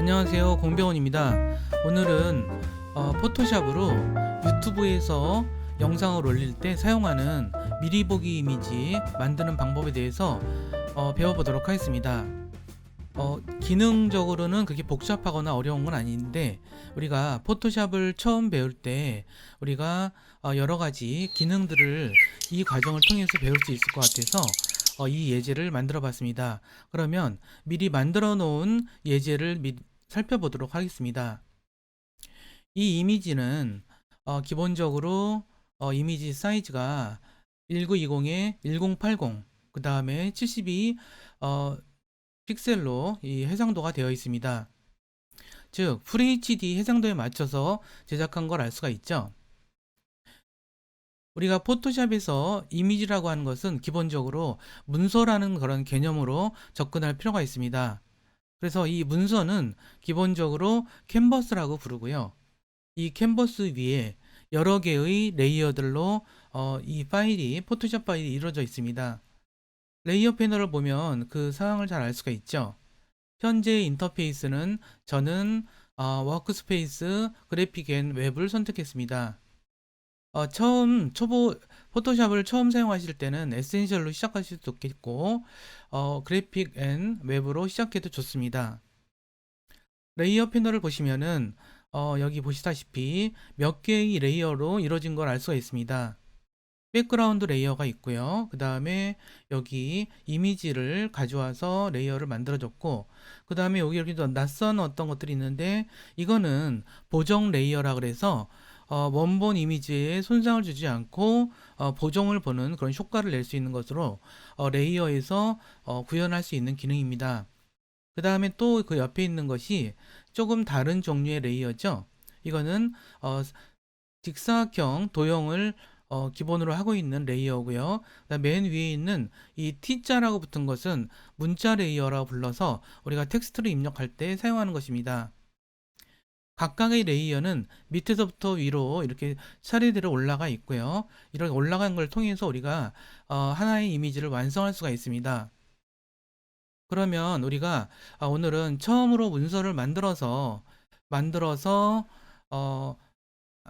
안녕하세요, 공병원입니다. 오늘은 포토샵으로 유튜브에서 영상을 올릴 때 사용하는 미리 보기 이미지 만드는 방법에 대해서 배워보도록 하겠습니다. 기능적으로는 그렇게 복잡하거나 어려운 건 아닌데, 우리가 포토샵을 처음 배울 때 우리가 여러 가지 기능들을 이 과정을 통해서 배울 수 있을 것 같아서 이 예제를 만들어 봤습니다. 그러면 미리 만들어 놓은 예제를 살펴보도록 하겠습니다. 이 이미지는 기본적으로 이미지 사이즈가 1920에 1080, 그 다음에 72 픽셀로 이 해상도가 되어 있습니다. 즉 FHD 해상도에 맞춰서 제작한 걸 알 수가 있죠. 우리가 포토샵에서 이미지라고 하는 것은 기본적으로 문서라는 그런 개념으로 접근할 필요가 있습니다. 그래서 이 문서는 기본적으로 캔버스라고 부르고요. 이 캔버스 위에 여러 개의 레이어들로 이 파일이, 포토샵 파일이 이루어져 있습니다. 레이어 패널을 보면 그 상황을 잘 알 수가 있죠. 현재 인터페이스는 저는 워크스페이스 그래픽 앤 웹을 선택했습니다. 처음 포토샵을 처음 사용하실 때는 에센셜로 시작하실 수도 있겠고 그래픽 앤 웹으로 시작해도 좋습니다. 레이어 패널을 보시면은 여기 보시다시피 몇 개의 레이어로 이루어진 걸 알 수가 있습니다. 백그라운드 레이어가 있고요. 그 다음에 여기 이미지를 가져와서 레이어를 만들어줬고, 그 다음에 여기 낯선 어떤 것들이 있는데, 이거는 보정 레이어라 그래서 원본 이미지에 손상을 주지 않고 보정을 보는 그런 효과를 낼 수 있는 것으로 레이어에서 구현할 수 있는 기능입니다. 그 다음에 또 그 옆에 있는 것이 조금 다른 종류의 레이어죠. 이거는 직사각형 도형을 기본으로 하고 있는 레이어고요. 그다음 맨 위에 있는 이 T자라고 붙은 것은 문자 레이어라고 불러서 우리가 텍스트를 입력할 때 사용하는 것입니다. 각각의 레이어는 밑에서부터 위로 이렇게 차례대로 올라가 있고요. 이렇게 올라간 걸 통해서 우리가 하나의 이미지를 완성할 수가 있습니다. 그러면 우리가 오늘은 처음으로 문서를 만들어서 어,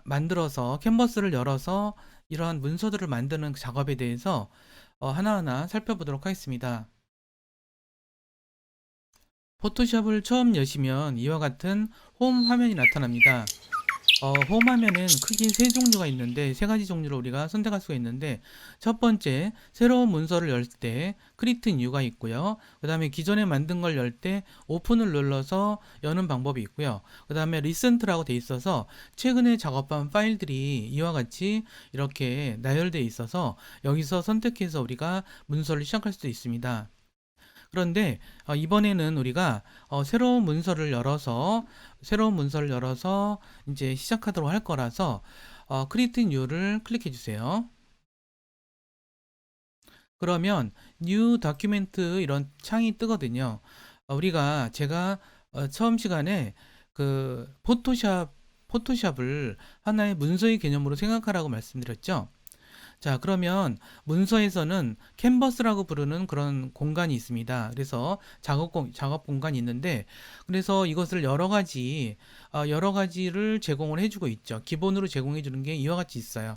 만들어서 캔버스를 열어서 이러한 문서들을 만드는 작업에 대해서 하나하나 살펴보도록 하겠습니다. 포토샵을 처음 여시면 이와 같은 홈 화면이 나타납니다. 홈 화면엔 크게 세 종류가 있는데, 세 가지 종류로 우리가 선택할 수가 있는데, 첫 번째 새로운 문서를 열 때 크리에이트 뉴가 있고요. 그 다음에 기존에 만든 걸 열 때 오픈을 눌러서 여는 방법이 있고요. 그 다음에 리센트라고 돼 있어서 최근에 작업한 파일들이 이와 같이 이렇게 나열되어 있어서 여기서 선택해서 우리가 문서를 시작할 수도 있습니다. 그런데 이번에는 우리가 새로운 문서를 열어서 이제 시작하도록 할 거라서 Create New를 클릭해 주세요. 그러면 New Document 이런 창이 뜨거든요. 제가 처음 시간에 그 포토샵을 하나의 문서의 개념으로 생각하라고 말씀드렸죠. 자, 그러면 문서에서는 캔버스라고 부르는 그런 공간이 있습니다. 그래서 작업 공간이 있는데, 그래서 이것을 여러 가지를 제공을 해주고 있죠. 기본으로 제공해 주는 게 이와 같이 있어요.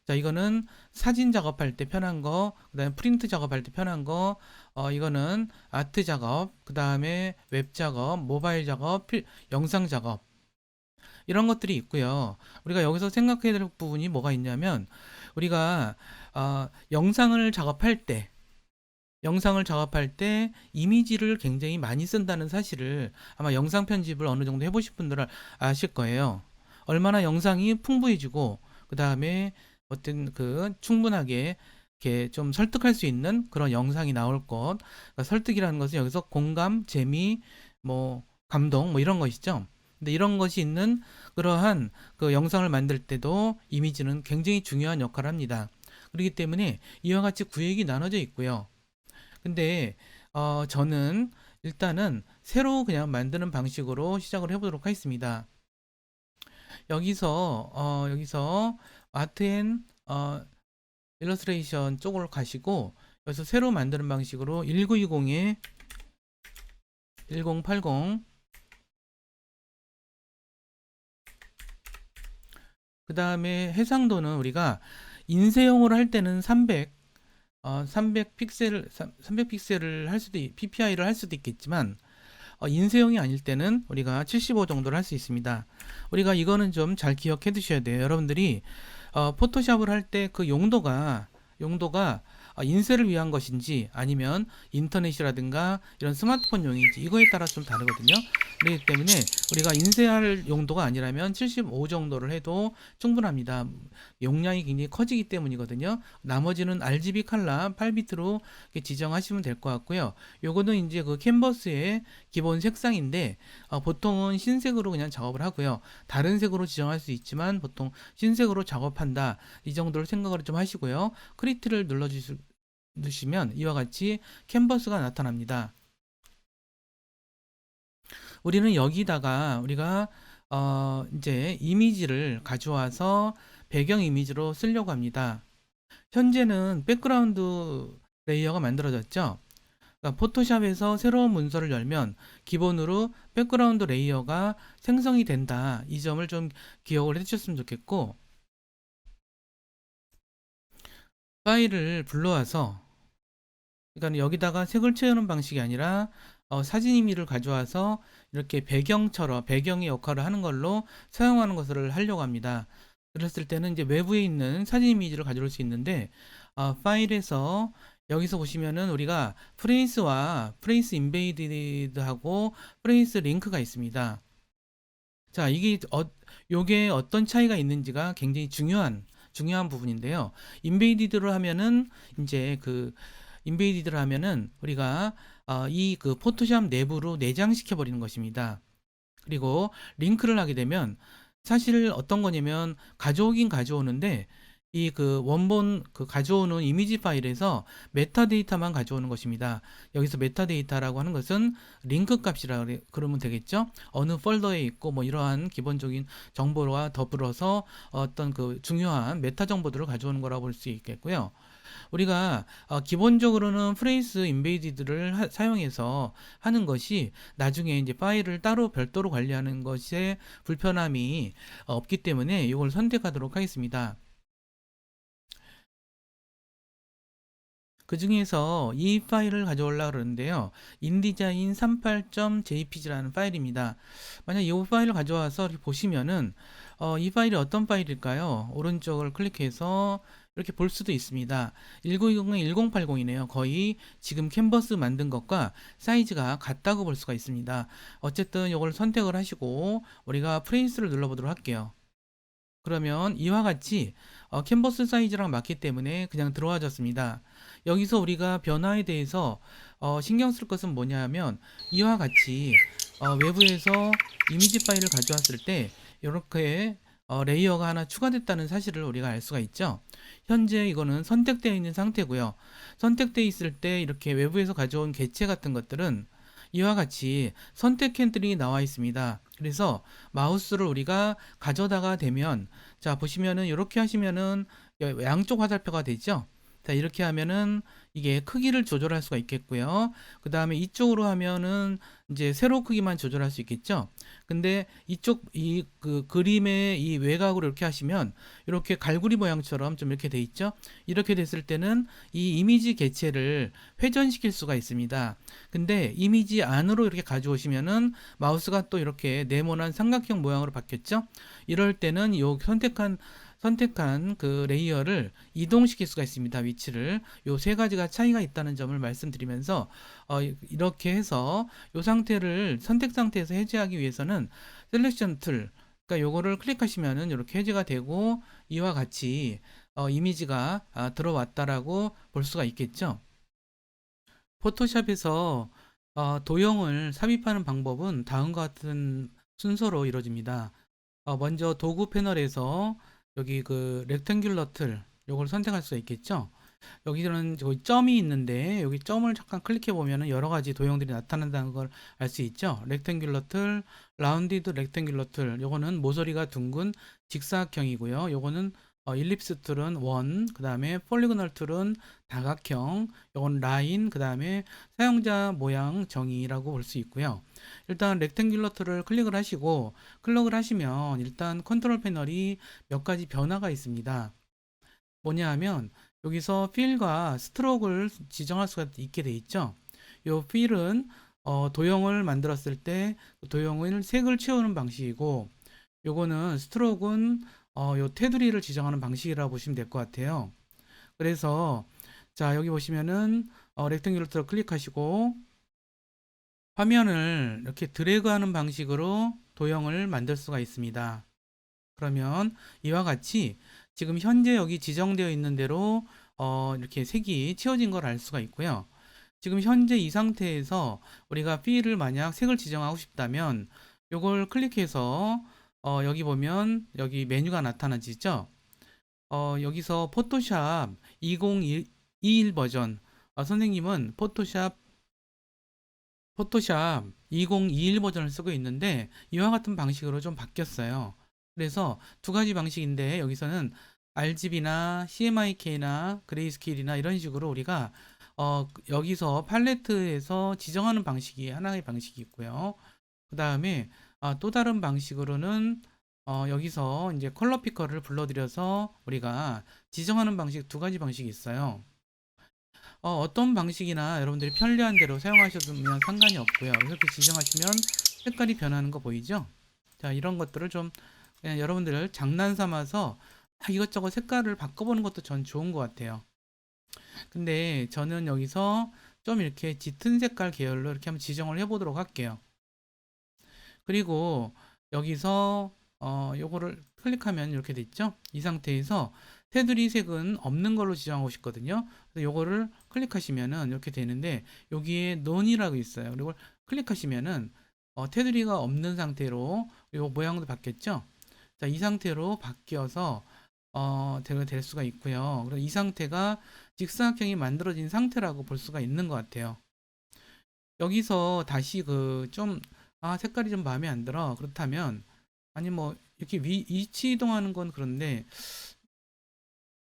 자, 이거는 사진 작업할 때 편한 거, 그 다음에 프린트 작업할 때 편한 거, 이거는 아트 작업, 그 다음에 웹 작업, 모바일 작업, 영상 작업, 이런 것들이 있고요. 우리가 여기서 생각해야 될 부분이 뭐가 있냐면, 우리가 영상을 작업할 때 이미지를 굉장히 많이 쓴다는 사실을 아마 영상 편집을 어느 정도 해보신 분들은 아실 거예요. 얼마나 영상이 풍부해지고, 그 다음에 어떤 그 충분하게 이렇게 좀 설득할 수 있는 그런 영상이 나올 것. 그러니까 설득이라는 것은 여기서 공감, 재미, 뭐 감동, 뭐 이런 것이죠. 근데 이런 것이 있는 그러한 그 영상을 만들 때도 이미지는 굉장히 중요한 역할을 합니다. 그렇기 때문에 이와 같이 구획이 나눠져 있고요. 근데 저는 일단은 새로 그냥 만드는 방식으로 시작을 해보도록 하겠습니다. 여기서 아트 앤 일러스트레이션 쪽으로 가시고, 여기서 새로 만드는 방식으로 1920에 1080 그 다음에 해상도는 우리가 인쇄용으로 할 때는 300 픽셀을 할 수도, PPI를 할 수도 있겠지만, 인쇄용이 아닐 때는 우리가 75 정도를 할 수 있습니다. 우리가 이거는 좀 잘 기억해 두셔야 돼요. 여러분들이 포토샵을 할 때 그 용도가 인쇄를 위한 것인지 아니면 인터넷이라든가 이런 스마트폰용인지 이거에 따라 좀 다르거든요. 그렇기 때문에 우리가 인쇄할 용도가 아니라면 75 정도를 해도 충분합니다. 용량이 굉장히 커지기 때문이거든요. 나머지는 RGB 컬러 8비트로 지정하시면 될 것 같고요. 요거는 이제 그 캔버스의 기본 색상인데 보통은 흰색으로 그냥 작업을 하고요. 다른 색으로 지정할 수 있지만 보통 흰색으로 작업한다. 이 정도로 생각을 좀 하시고요. 크리트를 누르시면 이와 같이 캔버스가 나타납니다. 우리는 여기다가 우리가 이제 이미지를 가져와서 배경 이미지로 쓰려고 합니다. 현재는 백그라운드 레이어가 만들어졌죠. 그러니까 포토샵에서 새로운 문서를 열면 기본으로 백그라운드 레이어가 생성이 된다. 이 점을 좀 기억을 해주셨으면 좋겠고, 파일을 불러와서, 그러니까 여기다가 색을 채우는 방식이 아니라 사진 이미지를 가져와서 이렇게 배경의 역할을 하는 걸로 사용하는 것을 하려고 합니다. 그랬을 때는 이제 외부에 있는 사진 이미지를 가져올 수 있는데, 파일에서 여기서 보시면은 우리가 프레이스 인베이디드하고 프레이스 링크가 있습니다. 자, 요게 어떤 차이가 있는지가 굉장히 중요한 부분인데요. 인베이디드로 하면은 이제 인베이디드를 하면은 우리가 이 그 포토샵 내부로 내장시켜 버리는 것입니다. 그리고 링크를 하게 되면 사실 어떤 거냐면 가져오긴 가져오는데 이 그 원본 가져오는 이미지 파일에서 메타데이터만 가져오는 것입니다. 여기서 메타데이터라고 하는 것은 링크 값이라 그러면 되겠죠. 어느 폴더에 있고 뭐 이러한 기본적인 정보와 더불어서 어떤 그 중요한 메타 정보들을 가져오는 거라고 볼 수 있겠고요. 우리가 기본적으로는 프레이스 인베이디드를 사용해서 하는 것이 나중에 이제 파일을 따로 별도로 관리하는 것에 불편함이 없기 때문에 이걸 선택하도록 하겠습니다. 그 중에서 이 파일을 가져오려고 그러는데요. 인디자인 38.jpg라는 파일입니다. 만약 이 파일을 가져와서 이렇게 보시면은 이 파일이 어떤 파일일까요? 오른쪽을 클릭해서 이렇게 볼 수도 있습니다. 1920에 1080이네요. 거의 지금 캔버스 만든 것과 사이즈가 같다고 볼 수가 있습니다. 어쨌든 이걸 선택을 하시고 우리가 프레임스를 눌러보도록 할게요. 그러면 이와 같이 캔버스 사이즈랑 맞기 때문에 그냥 들어와졌습니다. 여기서 우리가 변화에 대해서 신경 쓸 것은 뭐냐 하면 이와 같이 외부에서 이미지 파일을 가져왔을 때 이렇게 레이어가 하나 추가됐다는 사실을 우리가 알 수가 있죠. 현재 이거는 선택되어 있는 상태고요. 선택되어 있을 때 이렇게 외부에서 가져온 객체 같은 것들은 이와 같이 선택 핸들이 나와 있습니다. 그래서 마우스를 우리가 가져다가 대면 자 보시면은 이렇게 하시면은 양쪽 화살표가 되죠. 자 이렇게 하면은 이게 크기를 조절할 수가 있겠고요. 그 다음에 이쪽으로 하면은 이제 세로 크기만 조절할 수 있겠죠. 근데 이 그림의 이 외곽으로 이렇게 하시면 이렇게 갈고리 모양처럼 좀 이렇게 돼 있죠. 이렇게 됐을 때는 이 이미지 개체를 회전시킬 수가 있습니다. 근데 이미지 안으로 이렇게 가져오시면은 마우스가 또 이렇게 네모난 삼각형 모양으로 바뀌었죠. 이럴 때는 이 선택한 그 레이어를 이동시킬 수가 있습니다. 위치를. 요 세 가지가 차이가 있다는 점을 말씀드리면서 이렇게 해서 요 상태를 선택 상태에서 해제하기 위해서는 셀렉션 툴 그러니까 요거를 클릭하시면은 이렇게 해제가 되고 이와 같이 이미지가 들어왔다라고 볼 수가 있겠죠. 포토샵에서 도형을 삽입하는 방법은 다음과 같은 순서로 이루어집니다. 먼저 도구 패널에서 여기 그 렉탱귤러 틀 요걸 선택할 수가 있겠죠. 여기는 점이 있는데 여기 점을 잠깐 클릭해 보면은 여러 가지 도형들이 나타난다는 걸 알 수 있죠. 렉탱귤러 틀, 라운디드 렉탱귤러 틀 요거는 모서리가 둥근 직사각형이고요. 요거는 일립스 툴은 원, 그 다음에 폴리고널 툴은 다각형, 이건 라인, 그 다음에 사용자 모양 정의라고 볼 수 있고요. 일단 렉탱귤러 툴을 클릭을 하시고 클릭을 하시면 일단 컨트롤 패널이 몇 가지 변화가 있습니다. 뭐냐 하면 여기서 필과 스트로크를 지정할 수가 있게 돼 있죠. 이 필은 도형을 만들었을 때 도형을 색을 채우는 방식이고, 요거는 스트로크는 요 테두리를 지정하는 방식이라고 보시면 될 것 같아요. 그래서 자, 여기 보시면은 렉탱귤러 툴을 클릭하시고 화면을 이렇게 드래그하는 방식으로 도형을 만들 수가 있습니다. 그러면 이와 같이 지금 현재 여기 지정되어 있는 대로 이렇게 색이 채워진 걸 알 수가 있고요. 지금 현재 이 상태에서 우리가 필을 만약 색을 지정하고 싶다면 요걸 클릭해서 여기 보면 여기 메뉴가 나타나지죠. 여기서 포토샵 2021 버전, 선생님은 포토샵 2021 버전을 쓰고 있는데 이와 같은 방식으로 좀 바뀌었어요. 그래서 두 가지 방식인데 여기서는 RGB나 CMYK나 그레이스케일이나 이런 식으로 우리가 여기서 팔레트에서 지정하는 방식이 하나의 방식이 있고요. 그 다음에 또 다른 방식으로는 여기서 이제 컬러 피커를 불러들여서 우리가 지정하는 방식 두 가지 방식이 있어요. 어떤 방식이나 여러분들이 편리한 대로 사용하셔도 상관이 없고요. 이렇게 지정하시면 색깔이 변하는 거 보이죠? 자, 이런 것들을 좀 그냥 여러분들 장난 삼아서 이것저것 색깔을 바꿔보는 것도 전 좋은 것 같아요. 근데 저는 여기서 좀 이렇게 짙은 색깔 계열로 이렇게 한번 지정을 해보도록 할게요. 그리고 여기서 요거를 클릭하면 이렇게 됐죠? 이 상태에서 테두리 색은 없는 걸로 지정하고 싶거든요. 그래서 요거를 클릭하시면은 이렇게 되는데 여기에 none이라고 있어요. 그리고 클릭하시면은 테두리가 없는 상태로 요 모양도 바뀌었죠? 자, 이 상태로 바뀌어서 될 수가 있고요. 그리고 이 상태가 직사각형이 만들어진 상태라고 볼 수가 있는 것 같아요. 여기서 다시 색깔이 좀 마음에 안 들어. 그렇다면, 아니 뭐, 이렇게 위치 이동하는 건 그런데,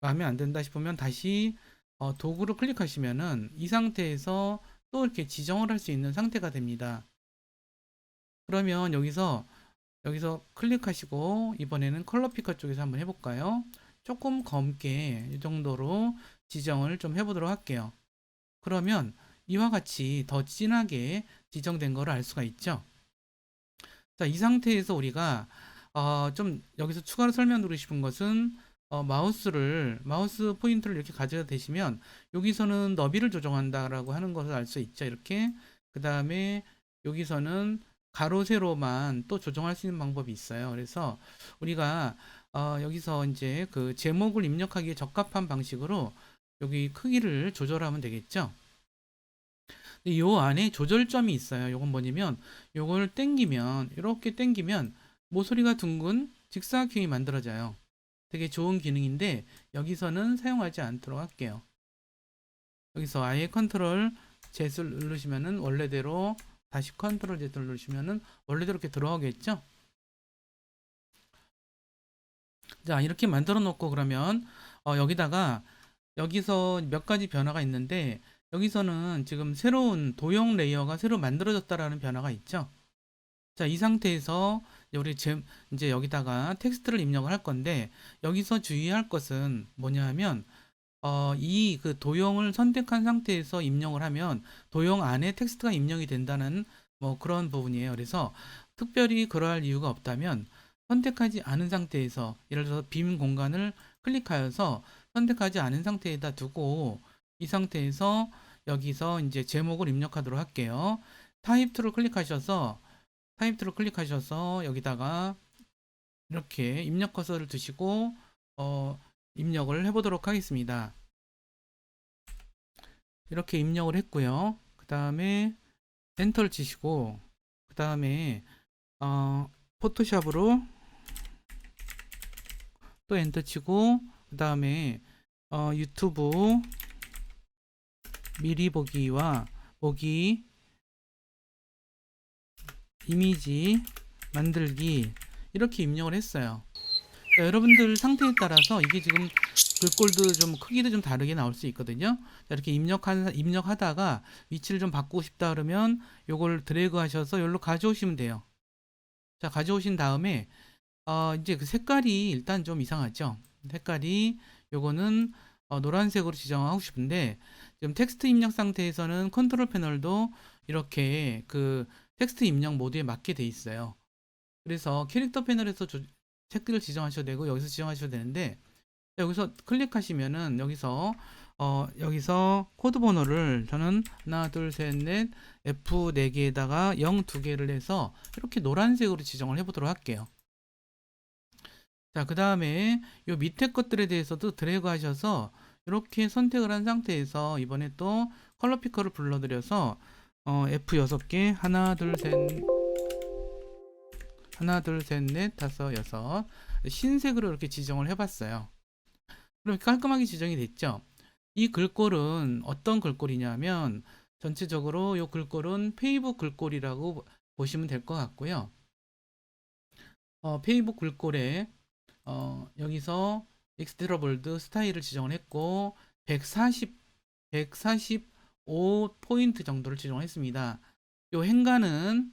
마음에 안 든다 싶으면 다시 도구를 클릭하시면은 이 상태에서 또 이렇게 지정을 할 수 있는 상태가 됩니다. 그러면 여기서 클릭하시고, 이번에는 컬러 피커 쪽에서 한번 해볼까요? 조금 검게 이 정도로 지정을 좀 해보도록 할게요. 그러면 이와 같이 더 진하게 지정된 거를 알 수가 있죠. 자, 이 상태에서 우리가 좀 여기서 추가로 설명드리고 싶은 것은 마우스 포인트를 이렇게 가져다 대시면 여기서는 너비를 조정한다라고 하는 것을 알 수 있죠. 이렇게 그 다음에 여기서는 가로 세로만 또 조정할 수 있는 방법이 있어요. 그래서 우리가 여기서 이제 그 제목을 입력하기에 적합한 방식으로 여기 크기를 조절하면 되겠죠. 요 안에 조절점이 있어요. 요건 뭐냐면 요걸 땡기면 이렇게 땡기면 모서리가 둥근 직사각형이 만들어져요. 되게 좋은 기능인데 여기서는 사용하지 않도록 할게요. 여기서 아예 컨트롤 Z를 누르시면은 원래대로 다시 컨트롤 Z를 누르시면은 원래대로 이렇게 들어가겠죠? 자, 이렇게 만들어 놓고 그러면 여기서 몇 가지 변화가 있는데 여기서는 지금 새로운 도형 레이어가 새로 만들어졌다라는 변화가 있죠. 자, 이 상태에서 이제 여기다가 텍스트를 입력을 할 건데 여기서 주의할 것은 뭐냐 하면 이 그 도형을 선택한 상태에서 입력을 하면 도형 안에 텍스트가 입력이 된다는 뭐 그런 부분이에요. 그래서 특별히 그러할 이유가 없다면 선택하지 않은 상태에서 예를 들어서 빈 공간을 클릭하여서 선택하지 않은 상태에다 두고 이 상태에서 여기서 이제 제목을 입력하도록 할게요. 타입 툴을 클릭하셔서 여기다가 이렇게 입력 커서를 두시고 입력을 해보도록 하겠습니다. 이렇게 입력을 했고요. 그 다음에 엔터를 치시고 그 다음에 포토샵으로 또 엔터 치고 그 다음에 유튜브 미리 보기와 보기 이미지 만들기 이렇게 입력을 했어요. 자, 여러분들 상태에 따라서 이게 지금 글꼴도 좀 크기도 좀 다르게 나올 수 있거든요. 자, 이렇게 입력하다가 위치를 좀 바꾸고 싶다 그러면 요걸 드래그 하셔서 여기로 가져오시면 돼요. 자, 가져오신 다음에 이제 그 색깔이 일단 좀 이상하죠. 색깔이 요거는 노란색으로 지정하고 싶은데 지금 텍스트 입력 상태에서는 컨트롤 패널도 이렇게 그 텍스트 입력 모드에 맞게 돼 있어요. 그래서 캐릭터 패널에서 색깔을 지정하셔도 되고 여기서 지정하셔도 되는데 여기서 클릭하시면은 여기서 코드 번호를 저는 하나 둘셋넷 F 4개에다가 0 2개를 해서 이렇게 노란색으로 지정을 해보도록 할게요. 자, 그 다음에 요 밑에 것들에 대해서도 드래그 하셔서 이렇게 선택을 한 상태에서 이번에 또 컬러 피커를 불러들여서 F 6개 하나 둘셋넷 다섯 여섯 흰색으로 이렇게 지정을 해봤어요. 그럼 깔끔하게 지정이 됐죠. 이 글꼴은 어떤 글꼴이냐면 전체적으로 이 글꼴은 페이북 글꼴이라고 보시면 될 것 같고요. 페이북 글꼴에 여기서 엑스트라 볼드 스타일을 지정을 했고 145 포인트 정도를 지정을 했습니다. 요 행간은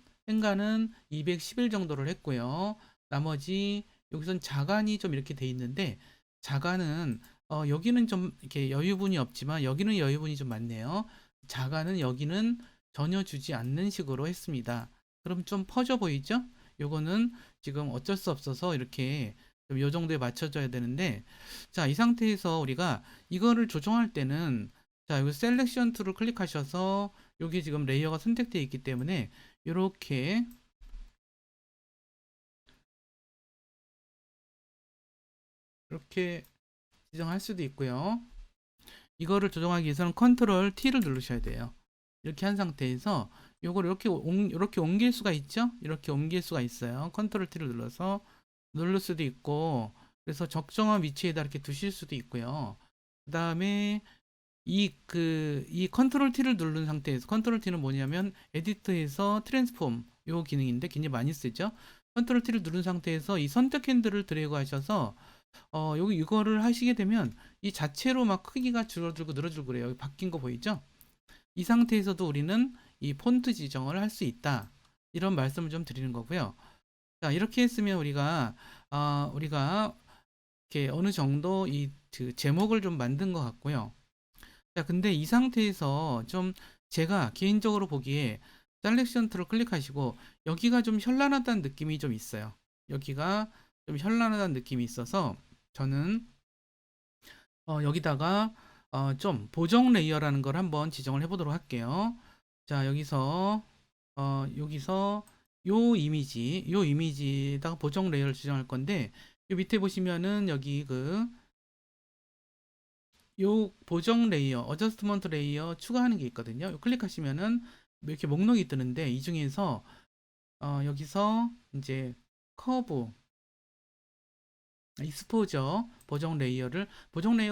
211 정도를 했고요. 나머지 여기선 자간이 좀 이렇게 돼 있는데 자간은 여기는 좀 이렇게 여유분이 없지만 여기는 여유분이 좀 많네요. 자간은 여기는 전혀 주지 않는 식으로 했습니다. 그럼 좀 퍼져 보이죠? 요거는 지금 어쩔 수 없어서 이렇게 요 정도에 맞춰줘야 되는데 자, 이 상태에서 우리가 이거를 조정할 때는 자, 여기 셀렉션 툴을 클릭하셔서 여기 지금 레이어가 선택되어 있기 때문에 이렇게 이렇게 지정할 수도 있고요. 이거를 조정하기 위해서는 컨트롤 T를 누르셔야 돼요. 이렇게 한 상태에서 요걸 이렇게 옮길 수가 있죠? 이렇게 옮길 수가 있어요. 컨트롤 T를 눌러서 누를 수도 있고 그래서 적정한 위치에다 이렇게 두실 수도 있고요. 그 다음에 이 컨트롤 T를 누른 상태에서 컨트롤 T는 뭐냐면 에디터에서 트랜스폼 요 기능인데 굉장히 많이 쓰죠. 컨트롤 T를 누른 상태에서 이 선택 핸들을 드래그 하셔서 여기 이거를 하시게 되면 이 자체로 막 크기가 줄어들고 늘어들고 그래요. 여기 바뀐 거 보이죠? 이 상태에서도 우리는 이 폰트 지정을 할 수 있다. 이런 말씀을 좀 드리는 거고요. 자, 이렇게 했으면 우리가 이렇게 어느 정도 그 제목을 좀 만든 것 같고요. 자, 근데 이 상태에서 좀 제가 개인적으로 보기에 셀렉션 툴을 클릭하시고 여기가 좀 현란하다는 느낌이 좀 있어요. 여기가 좀 현란하다는 느낌이 있어서 저는 여기다가 좀 보정 레이어라는 걸 한번 지정을 해보도록 할게요. 자, 여기서 요 이미지에다가 보정 레이어를 지정할 건데 요 밑에 보시면은 여기 요 보정 레이어, 어저스트먼트 레이어 추가하는 게 있거든요. 클릭하시면은 이렇게 목록이 뜨는데 이 중에서 여기서 이제 커브, 익스포저 보정 레이어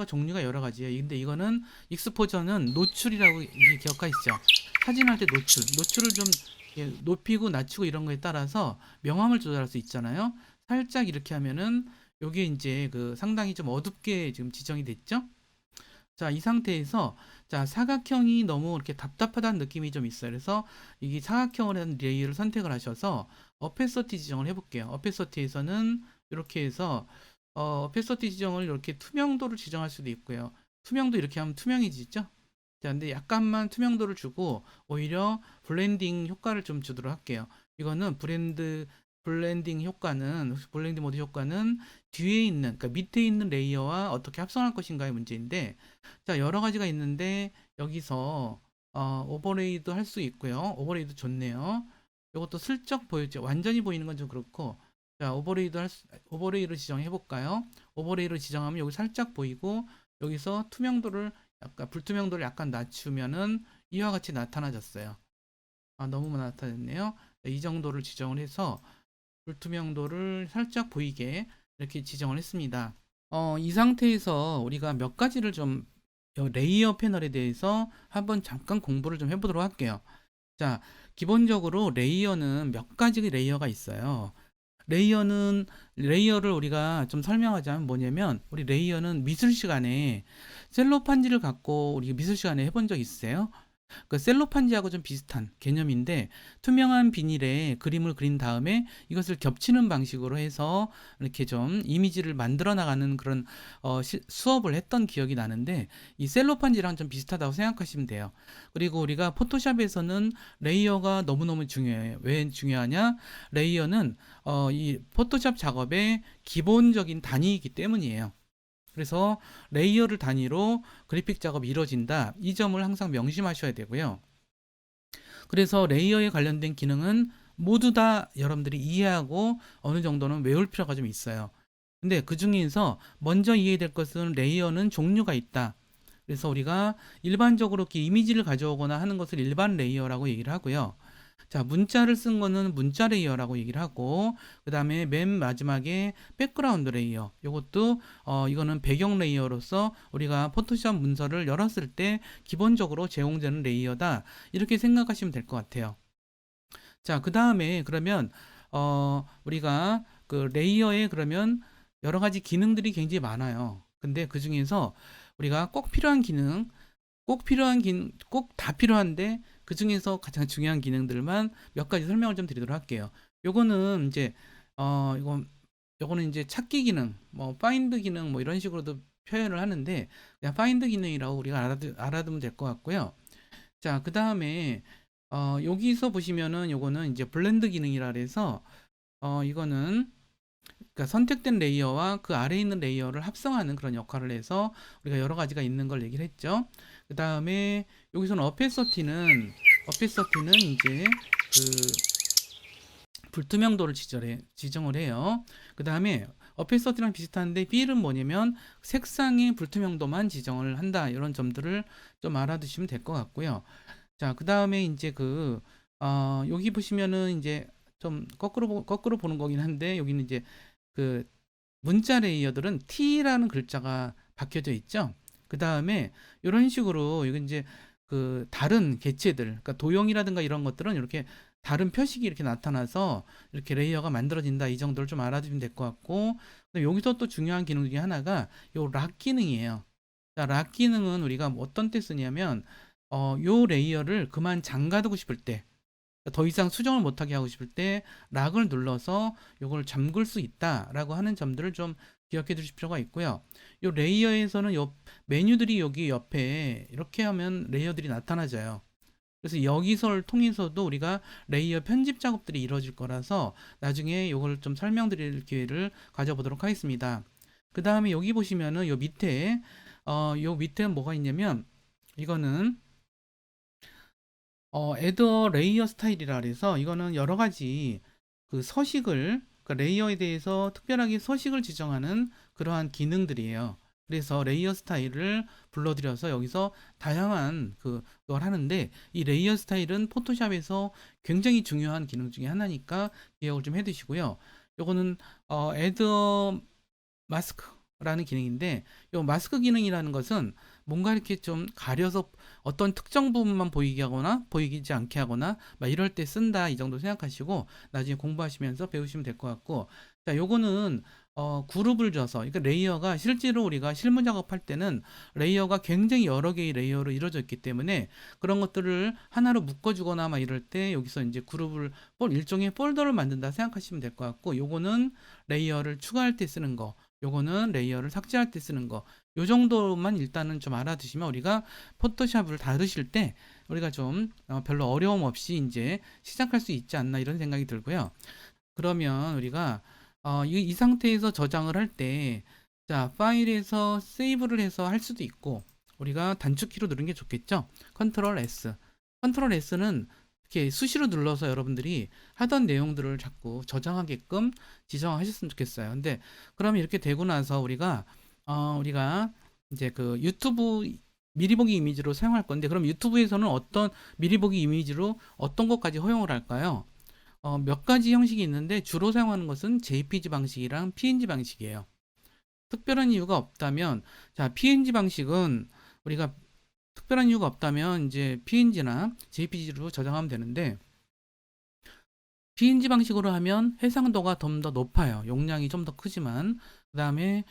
종류가 여러 가지예요. 근데 이거는 익스포저는 노출이라고 이게 기억하시죠? 사진할 때 노출을 좀 높이고 낮추고 이런 거에 따라서 명암을 조절할 수 있잖아요. 살짝 이렇게 하면은 요게 이제 상당히 좀 어둡게 지금 지정이 됐죠? 자, 이 상태에서 자, 사각형이 너무 이렇게 답답하다는 느낌이 좀 있어요. 그래서 이게 사각형을 한 레이어를 선택을 하셔서 어페서티 지정을 해볼게요. 어페서티에서는 이렇게 해서 어페서티 지정을 이렇게 투명도를 지정할 수도 있고요. 투명도 이렇게 하면 투명해지죠? 자, 근데 약간만 투명도를 주고 오히려 블렌딩 효과를 좀 주도록 할게요. 이거는 블렌딩 모드 효과는 뒤에 있는, 그러니까 밑에 있는 레이어와 어떻게 합성할 것인가의 문제인데, 자, 여러 가지가 있는데, 여기서, 오버레이도 할 수 있고요. 오버레이도 좋네요. 이것도 슬쩍 보이죠. 완전히 보이는 건 좀 그렇고, 자, 오버레이를 지정해 볼까요? 오버레이를 지정하면 여기 살짝 보이고, 여기서 불투명도를 약간 낮추면은 이와 같이 나타나졌어요. 너무 나타났네요. 이 정도를 지정을 해서 불투명도를 살짝 보이게 이렇게 지정을 했습니다. 이 상태에서 우리가 몇 가지를 좀 레이어 패널에 대해서 한번 잠깐 공부를 좀 해보도록 할게요. 자, 기본적으로 레이어는 몇 가지 레이어가 있어요. 레이어를 우리가 좀 설명하자면 뭐냐면, 우리 레이어는 미술 시간에 셀로판지를 갖고 우리 미술 시간에 해본 적 있으세요? 그 셀로판지하고 좀 비슷한 개념인데, 투명한 비닐에 그림을 그린 다음에 이것을 겹치는 방식으로 해서 이렇게 좀 이미지를 만들어 나가는 그런 수업을 했던 기억이 나는데, 이 셀로판지랑 좀 비슷하다고 생각하시면 돼요. 그리고 우리가 포토샵에서는 레이어가 너무너무 중요해요. 왜 중요하냐? 레이어는 이 포토샵 작업의 기본적인 단위이기 때문이에요. 그래서 레이어를 단위로 그래픽 작업이 이루어진다. 이 점을 항상 명심하셔야 되고요. 그래서 레이어에 관련된 기능은 모두 다 여러분들이 이해하고 어느 정도는 외울 필요가 좀 있어요. 근데 그 중에서 먼저 이해될 것은 레이어는 종류가 있다. 그래서 우리가 일반적으로 이렇게 이미지를 가져오거나 하는 것을 일반 레이어라고 얘기를 하고요. 자, 문자를 쓴 거는 문자 레이어라고 얘기를 하고, 그 다음에 맨 마지막에 백그라운드 레이어. 요것도, 이거는 배경 레이어로서 우리가 포토샵 문서를 열었을 때 기본적으로 제공되는 레이어다. 이렇게 생각하시면 될 것 같아요. 자, 그 다음에 그러면, 우리가 그 레이어에 그러면 여러 가지 기능들이 굉장히 많아요. 근데 그 중에서 우리가 꼭 다 필요한데 그 중에서 가장 중요한 기능들만 몇 가지 설명을 좀 드리도록 할게요. 요거는 이제 이건 요거는 이제 찾기 기능, 뭐 파인드 기능 뭐 이런 식으로도 표현을 하는데, 그냥 파인드 기능이라고 우리가 알아두면 될 것 같고요. 자, 그 다음에 여기서 보시면은 요거는 이제 블렌드 기능이라 그래서 이거는 그러니까 선택된 레이어와 그 아래에 있는 레이어를 합성하는 그런 역할을 해서 우리가 여러 가지가 있는 걸 얘기를 했죠. 그 다음에 여기서는 어페서티는 이제 그 불투명도를 지정을 해요. 그 다음에 어페서티랑 비슷한데 필은 뭐냐면 색상의 불투명도만 지정을 한다. 이런 점들을 좀 알아두시면 될 것 같고요. 자, 그 다음에 이제 여기 보시면은 이제 좀 거꾸로 보는 거긴 한데, 여기는 이제 그 문자 레이어들은 T라는 글자가 박혀져 있죠. 그 다음에 이런 식으로 이건 이제 그 다른 개체들, 그러니까 도형이라든가 이런 것들은 이렇게 다른 표식이 이렇게 나타나서 이렇게 레이어가 만들어진다. 이 정도를 좀 알아두면 될 것 같고, 여기서 또 중요한 기능 중에 하나가 요 락 기능이에요. 자, 락 기능은 우리가 어떤 때 쓰냐면 요 레이어를 그만 잠가두고 싶을 때, 더 이상 수정을 못하게 하고 싶을 때 락을 눌러서 이걸 잠글 수 있다라고 하는 점들을 좀 기억해 두실 필요가 있고요. 이 레이어에서는 메뉴들이 여기 옆에 이렇게 하면 레이어들이 나타나져요. 그래서 여기서를 통해서도 우리가 레이어 편집 작업들이 이루어질 거라서 나중에 이걸 좀 설명드릴 기회를 가져보도록 하겠습니다. 그 다음에 여기 보시면은 요 밑에 뭐가 있냐면, 이거는 애더 레이어 스타일이라 그래서 이거는 여러 가지 그 그 레이어에 대해서 특별하게 서식을 지정하는 그러한 기능들이에요. 그래서 레이어 스타일을 불러들여서 여기서 다양한 걸 하는데, 이 레이어 스타일은 포토샵에서 굉장히 중요한 기능 중에 하나니까 기억을 좀 해두시고요. 요거는 애더 마스크라는 기능인데, 이 마스크 기능이라는 것은 뭔가 이렇게 좀 가려서 어떤 특정 부분만 보이게 하거나 보이지 않게 하거나 막 이럴 때 쓴다, 이 정도 생각하시고 나중에 공부하시면서 배우시면 될 것 같고, 자, 요거는 그룹을 줘서, 그러니까 레이어가 실제로 우리가 실무 작업할 때는 레이어가 굉장히 여러 개의 레이어로 이루어져 있기 때문에 그런 것들을 하나로 묶어주거나 막 이럴 때 여기서 이제 일종의 폴더를 만든다 생각하시면 될 것 같고, 요거는 레이어를 추가할 때 쓰는 거, 요거는 레이어를 삭제할 때 쓰는 거, 요 정도만 일단은 좀 알아두시면 우리가 포토샵을 다루실 때 우리가 좀 별로 어려움 없이 이제 시작할 수 있지 않나, 이런 생각이 들고요. 그러면 우리가 이 상태에서 저장을 할 때, 자, 파일에서 세이브를 해서 할 수도 있고, 우리가 단축키로 누르는 게 좋겠죠. 컨트롤 S. 컨트롤 S는 이렇게 수시로 눌러서 여러분들이 하던 내용들을 자꾸 저장하게끔 지정하셨으면 좋겠어요. 근데 그러면 이렇게 되고 나서 우리가 이제 그 유튜브 미리 보기 이미지로 사용할 건데, 그럼 유튜브에서는 어떤 미리 보기 이미지로 어떤 것까지 허용을 할까요? 몇 가지 형식이 있는데 주로 사용하는 것은 JPG 방식이랑 PNG 방식이에요. 특별한 이유가 없다면, 자, PNG 방식은 우리가 특별한 이유가 없다면 이제 PNG나 JPG로 저장하면 되는데, PNG 방식으로 하면 해상도가 좀 더 높아요. 용량이 좀 더 크지만 그 다음에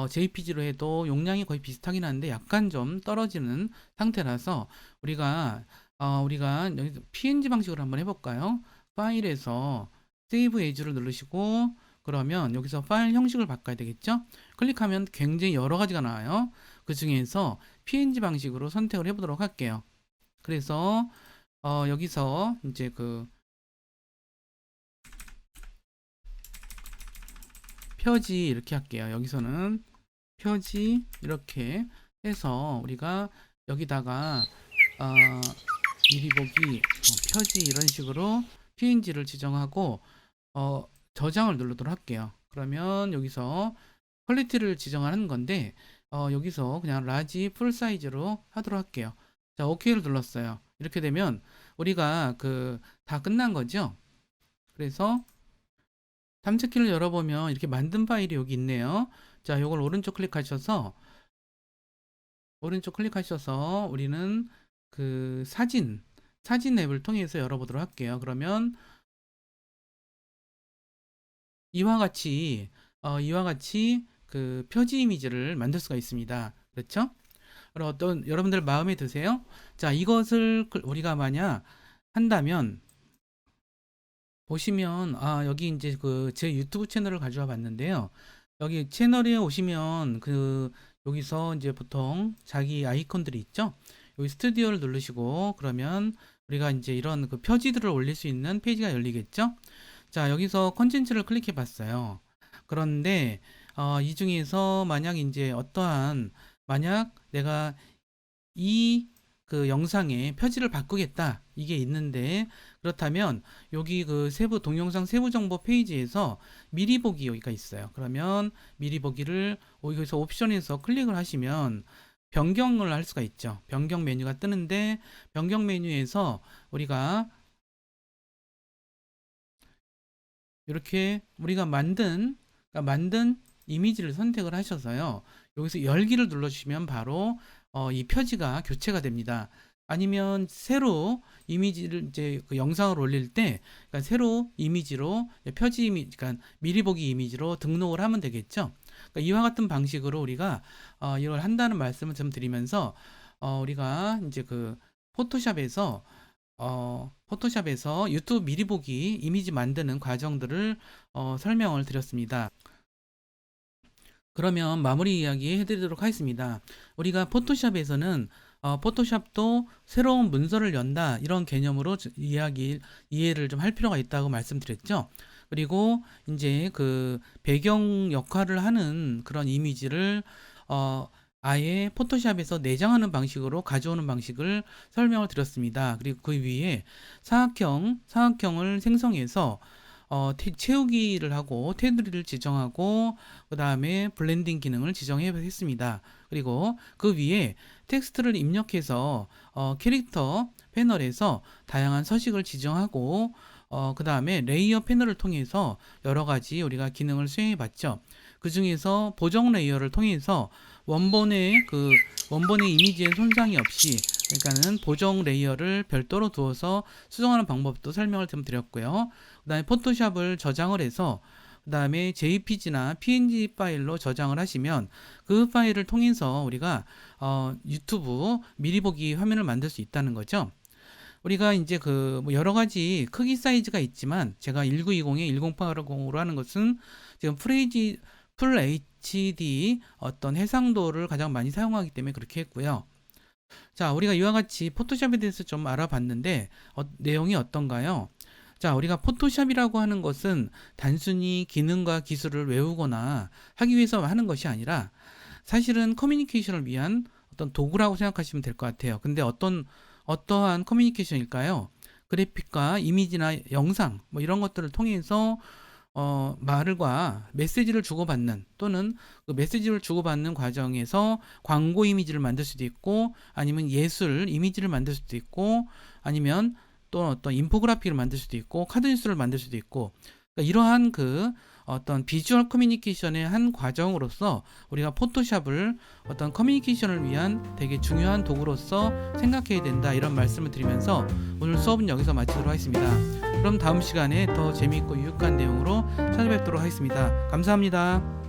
JPG로 해도 용량이 거의 비슷하긴 한데 약간 좀 떨어지는 상태라서 우리가 여기 PNG 방식으로 한번 해볼까요? 파일에서 Save As를 누르시고 그러면 여기서 파일 형식을 바꿔야 되겠죠? 클릭하면 굉장히 여러 가지가 나와요. 그 중에서 PNG 방식으로 선택을 해보도록 할게요. 그래서 여기서 이제 그 표지 이렇게 할게요. 여기서는 표지 이렇게 해서 우리가 여기다가 어, 미리 보기 표지 이런 식으로 PNG를 지정하고 저장을 누르도록 할게요. 그러면 여기서 퀄리티를 지정하는 건데 여기서 그냥 라지 풀 사이즈로 하도록 할게요. 자, OK를 눌렀어요. 이렇게 되면 우리가 다 끝난 거죠. 그래서 탐색키를 열어보면 이렇게 만든 파일이 여기 있네요. 자, 이걸 오른쪽 클릭하셔서 우리는 그 사진 앱을 통해서 열어보도록 할게요. 그러면 이와 같이 그 표지 이미지를 만들 수가 있습니다. 그렇죠? 그럼 여러분들 마음에 드세요? 자, 이것을 우리가 만약 한다면 보시면 여기 이제 제 유튜브 채널을 가져와 봤는데요. 여기 채널에 오시면 여기서 이제 보통 자기 아이콘들이 있죠. 여기 스튜디오를 누르시고 그러면 우리가 이제 이런 그 표지들을 올릴 수 있는 페이지가 열리겠죠. 자, 여기서 컨텐츠를 클릭해 봤어요. 그런데 이 중에서 만약 이제 만약 내가 이 영상의 표지를 바꾸겠다 이게 있는데 그렇다면 여기 동영상 세부 정보 페이지에서 미리 보기 여기가 있어요. 그러면 미리 보기를 여기서 옵션에서 클릭을 하시면 변경을 할 수가 있죠. 변경 메뉴가 뜨는데 변경 메뉴에서 우리가 이렇게 우리가 만든 이미지를 선택을 하셔서요. 여기서 열기를 눌러주시면 바로 이 표지가 교체가 됩니다. 아니면 새로 이미지를 이제 그 영상을 올릴 때 그러니까 새로 이미지로 표지 이미지, 그러니까 미리 보기 이미지로 등록을 하면 되겠죠. 그러니까 이와 같은 방식으로 우리가 이걸 한다는 말씀을 좀 드리면서 우리가 이제 포토샵에서 유튜브 미리 보기 이미지 만드는 과정들을 설명을 드렸습니다. 그러면 마무리 이야기 해드리도록 하겠습니다. 우리가 포토샵에서는 포토샵도 새로운 문서를 연다 이런 개념으로 이해를 좀 할 필요가 있다고 말씀드렸죠. 그리고 이제 배경 역할을 하는 그런 이미지를 아예 포토샵에서 내장하는 방식으로 가져오는 방식을 설명을 드렸습니다. 그리고 그 위에 사각형을 생성해서 채우기를 하고 테두리를 지정하고 그 다음에 블렌딩 기능을 지정했습니다. 그리고 그 위에 텍스트를 입력해서 캐릭터 패널에서 다양한 서식을 지정하고 그 다음에 레이어 패널을 통해서 여러 가지 우리가 기능을 수행해 봤죠. 그 중에서 보정 레이어를 통해서 원본의 이미지에 손상이 없이 그러니까는 보정 레이어를 별도로 두어서 수정하는 방법도 설명을 좀 드렸고요. 그 다음에 포토샵을 저장을 해서 그 다음에 JPG나 PNG 파일로 저장을 하시면 그 파일을 통해서 우리가 유튜브 미리 보기 화면을 만들 수 있다는 거죠. 우리가 이제 뭐 여러 가지 크기 사이즈가 있지만 제가 1920에 1080으로 하는 것은 지금 풀 HD 어떤 해상도를 가장 많이 사용하기 때문에 그렇게 했고요. 자, 우리가 이와 같이 포토샵에 대해서 좀 알아봤는데 내용이 어떤가요? 자, 우리가 포토샵이라고 하는 것은 단순히 기능과 기술을 외우거나 하기 위해서 하는 것이 아니라 사실은 커뮤니케이션을 위한 어떤 도구라고 생각하시면 될 것 같아요. 근데 어떠한 커뮤니케이션일까요? 그래픽과 이미지나 영상 뭐 이런 것들을 통해서 말과 메시지를 주고받는 또는 그 메시지를 주고받는 과정에서 광고 이미지를 만들 수도 있고 아니면 예술 이미지를 만들 수도 있고 아니면 또 어떤 인포그래픽을 만들 수도 있고 카드 뉴스를 만들 수도 있고 그러니까 이러한 어떤 비주얼 커뮤니케이션의 한 과정으로서 우리가 포토샵을 어떤 커뮤니케이션을 위한 되게 중요한 도구로서 생각해야 된다 이런 말씀을 드리면서 오늘 수업은 여기서 마치도록 하겠습니다. 그럼 다음 시간에 더 재미있고 유익한 내용으로 찾아뵙도록 하겠습니다. 감사합니다.